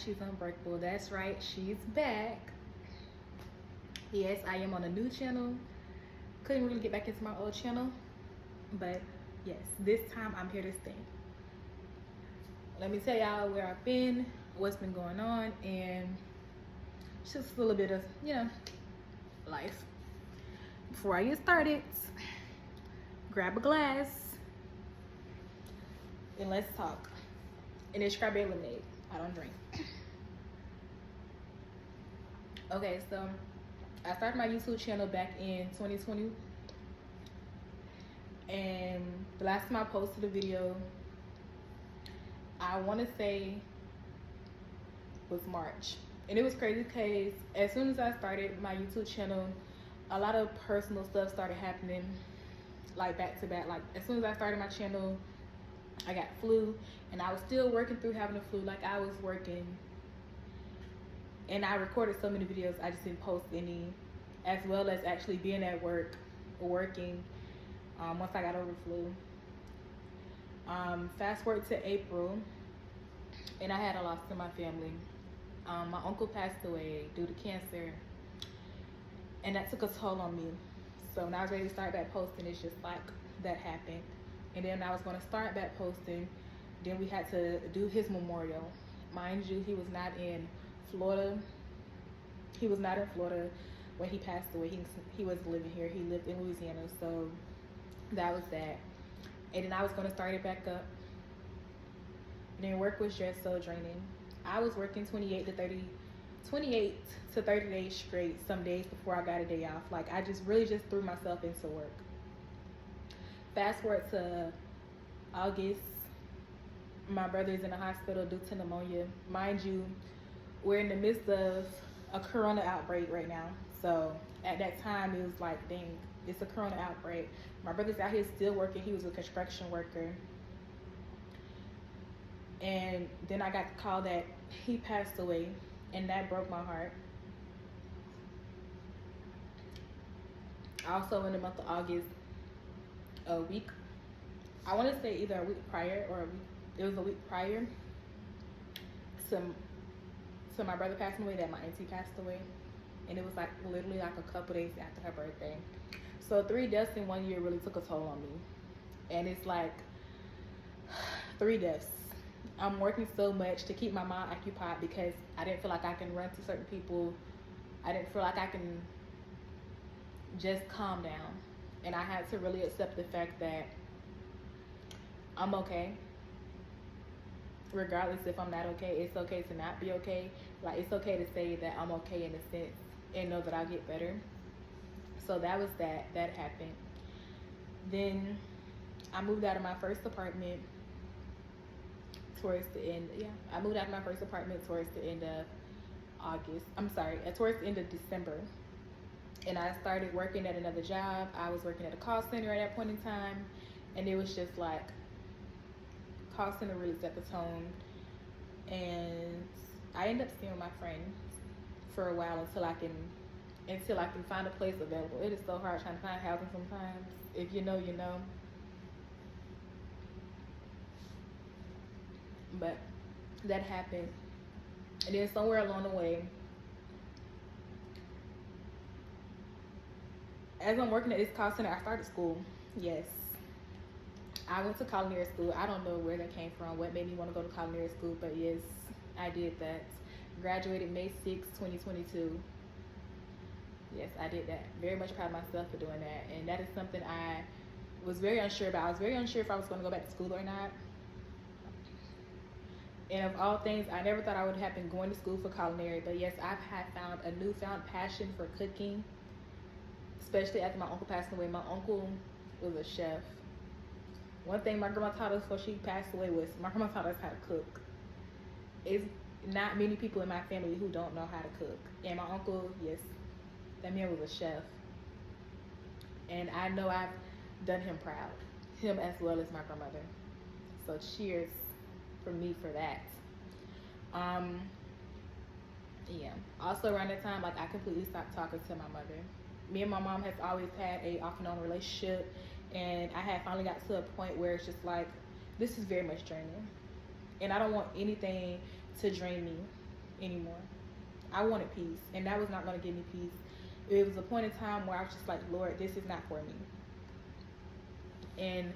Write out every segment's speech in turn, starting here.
she's unbreakable. That's right, she's back. Yes, I am on a new channel. Couldn't really get back into my old channel, but yes, this time I'm here to stay. Let me tell y'all where I've been, what's been going on, and just a little bit of, life. Before I get started, grab a glass and let's talk. And it's strawberry lemonade. I don't drink. Okay, so I started my YouTube channel back in 2020. And the last time I posted a video, I want to say was March. And it was crazy because as soon as I started my YouTube channel, a lot of personal stuff started happening, like back to back. Like as soon as I started my channel, I got flu, and I was still working through having the flu. Like I was working, and I recorded so many videos, I just didn't post any, as well as actually being at work, working, once I got over flu. Fast forward to April, and I had a loss in my family. My uncle passed away due to cancer, and that took a toll on me. So when I was ready to start back posting, it's just like that happened. And then I was going to start back posting. Then we had to do his memorial. Mind you, he was not in Florida. He was not in Florida when he passed away. He was living here. He lived in Louisiana. So that was that. And then I was going to start it back up. And then work was just so draining. I was working 28 to 30 days straight, some days before I got a day off. Like I just really just threw myself into work. Fast forward to August, my brother's in the hospital due to pneumonia. Mind you, we're in the midst of a corona outbreak right now. So at that time, it was like, dang, it's a corona outbreak. My brother's out here still working. He was a construction worker. And then I got the call that he passed away, and that broke my heart. Also in the month of August, a week, I want to say either a week prior or it was a week prior to my brother passing away, that my auntie passed away. And it was like literally like a couple days after her birthday. So 3 deaths in 1 year really took a toll on me. And it's like 3 deaths. I'm working so much to keep my mind occupied because I didn't feel like I can run to certain people. I didn't feel like I can just calm down. And I had to really accept the fact that I'm okay. Regardless if I'm not okay, it's okay to not be okay. Like it's okay to say that I'm okay in a sense and know that I'll get better. So that was that. That happened. Then I moved out of my first apartment towards the end. Yeah, I moved out of my first apartment towards the end of August. I'm sorry, towards the end of December. And I started working at another job. I was working at a call center at that point in time. And it was just like, call center really set the tone. And I ended up staying with my friend for a while until I can find a place available. It is so hard trying to find housing sometimes. If you know, you know. But that happened. And then somewhere along the way, as I'm working at this call center, I started school. Yes. I went to culinary school. I don't know where that came from, what made me want to go to culinary school, but yes, I did that. Graduated May 6, 2022. Yes, I did that. Very much proud of myself for doing that. And that is something I was very unsure about. I was very unsure if I was going to go back to school or not. And of all things, I never thought I would have been going to school for culinary. But yes, I've found a newfound passion for cooking. Especially after my uncle passed away. My uncle was a chef. One thing my grandma taught us before she passed away was, my grandma taught us how to cook. It's not many people in my family who don't know how to cook. And my uncle, yes, that man was a chef. And I know I've done him proud. Him as well as my grandmother. So cheers for me for that. Yeah. Also around that time, like I completely stopped talking to my mother. Me and my mom has always had a off and on relationship, and I had finally got to a point where it's just like, this is very much draining, and I don't want anything to drain me. I wanted peace, and that was not going to give me peace. It was a point in time where I was just like, Lord, this is not for me. And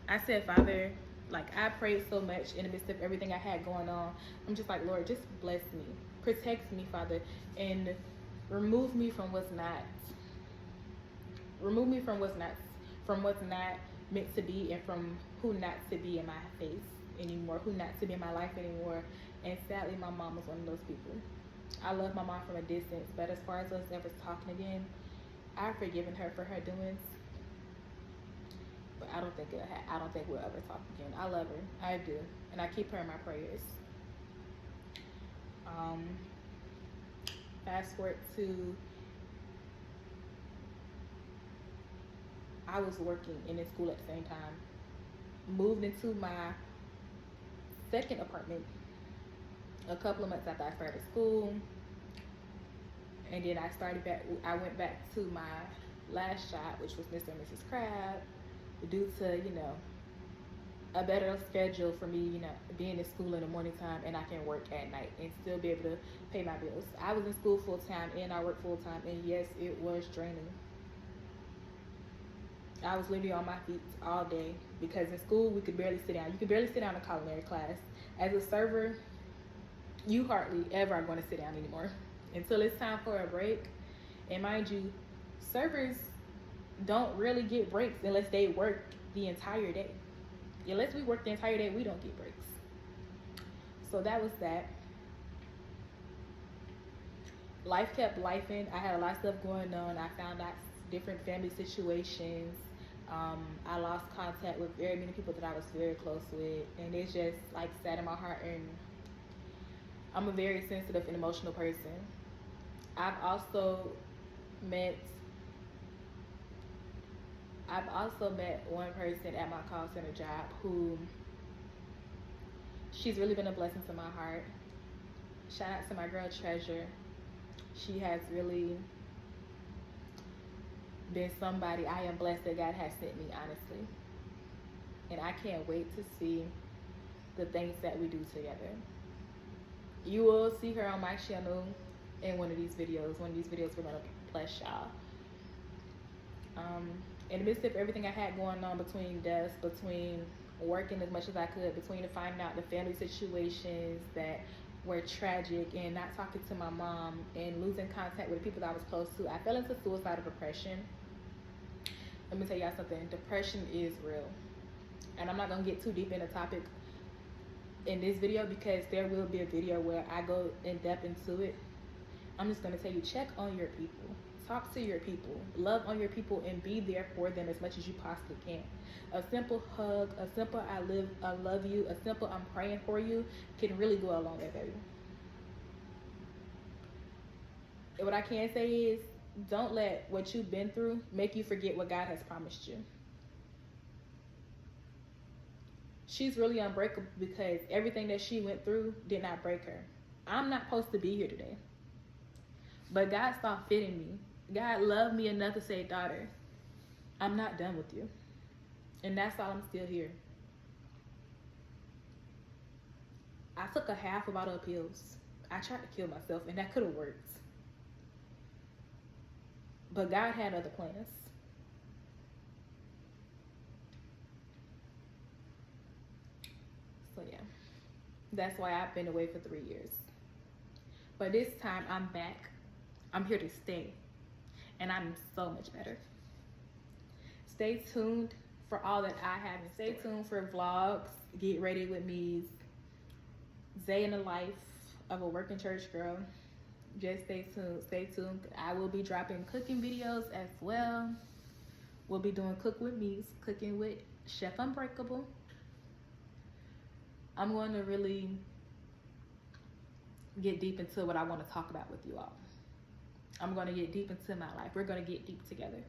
I said, Father, like, I prayed so much in the midst of everything I had going on. I'm just like, Lord, just bless me, protect me, Father, and remove me from what's not. Remove me from what's not meant to be, and from who not to be in my face anymore, who not to be in my life anymore. And sadly, my mom was one of those people. I love my mom from a distance, but as far as us ever talking again, I've forgiven her for her doings. But I don't think we'll ever talk again. I love her, I do, and I keep her in my prayers. Fast forward to, I was working and in school at the same time. Moved into my second apartment a couple of months after I started school, and then I went back to my last job, which was Mr. and Mrs. Crab, due to, a better schedule for me, being in school in the morning time, and I can work at night and still be able to pay my bills. I was in school full time and I worked full time, and yes, it was draining. I was literally on my feet all day, because in school we could barely sit down. You could barely sit down in culinary class. As a server, you hardly ever are going to sit down anymore until it's time for a break. And mind you, servers don't really get breaks unless they work the entire day. Unless we work the entire day, we don't get breaks. So that was that. Life kept lifing. I had a lot of stuff going on. I found out different family situations. I lost contact with very many people that I was very close with, and it's just like sat in my heart. And I'm a very sensitive and emotional person. I've also met one person at my call center job who, she's really been a blessing to my heart. Shout out to my girl Treasure. She has really been somebody I am blessed that God has sent me, honestly. And I can't wait to see the things that we do together. You will see her on my channel in one of these videos. One of these videos we're gonna bless y'all. In the midst of everything I had going on, between deaths, between working as much as I could, between finding out the family situations that were tragic, and not talking to my mom, and losing contact with the people that I was close to, I fell into suicidal depression. Let me tell y'all something. Depression is real. And I'm not going to get too deep in the topic in this video, because there will be a video where I go in depth into it. I'm just going to tell you, check on your people. Talk to your people. Love on your people, and be there for them as much as you possibly can. A simple hug, a simple I love you, a simple I'm praying for you can really go a long way, baby. And what I can say is, don't let what you've been through make you forget what God has promised you. She's really unbreakable, because everything that she went through did not break her. I'm not supposed to be here today, but God saw fit in me. God loved me enough to say, daughter, I'm not done with you. And that's why I'm still here. I took a half a bottle of pills. I tried to kill myself, and that could have worked. But God had other plans. So yeah, that's why I've been away for 3 years. But this time I'm back. I'm here to stay. And I'm so much better. Stay tuned for all that I have. And stay tuned for vlogs, get ready with me, day in the life of a working church girl. Just stay tuned. Stay tuned. I will be dropping cooking videos as well. We'll be doing Cook With Me, cooking with Chef Unbreakable. I'm going to really get deep into what I want to talk about with you all. I'm going to get deep into my life. We're going to get deep together.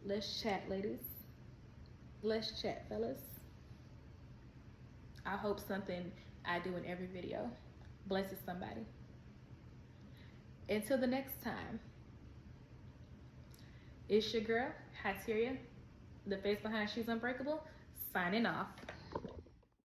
Let's chat, ladies. Let's chat, fellas. I hope something I do in every video blesses somebody. Until the next time, it's your girl, Hyturiah, the face behind She's Unbreakable, signing off.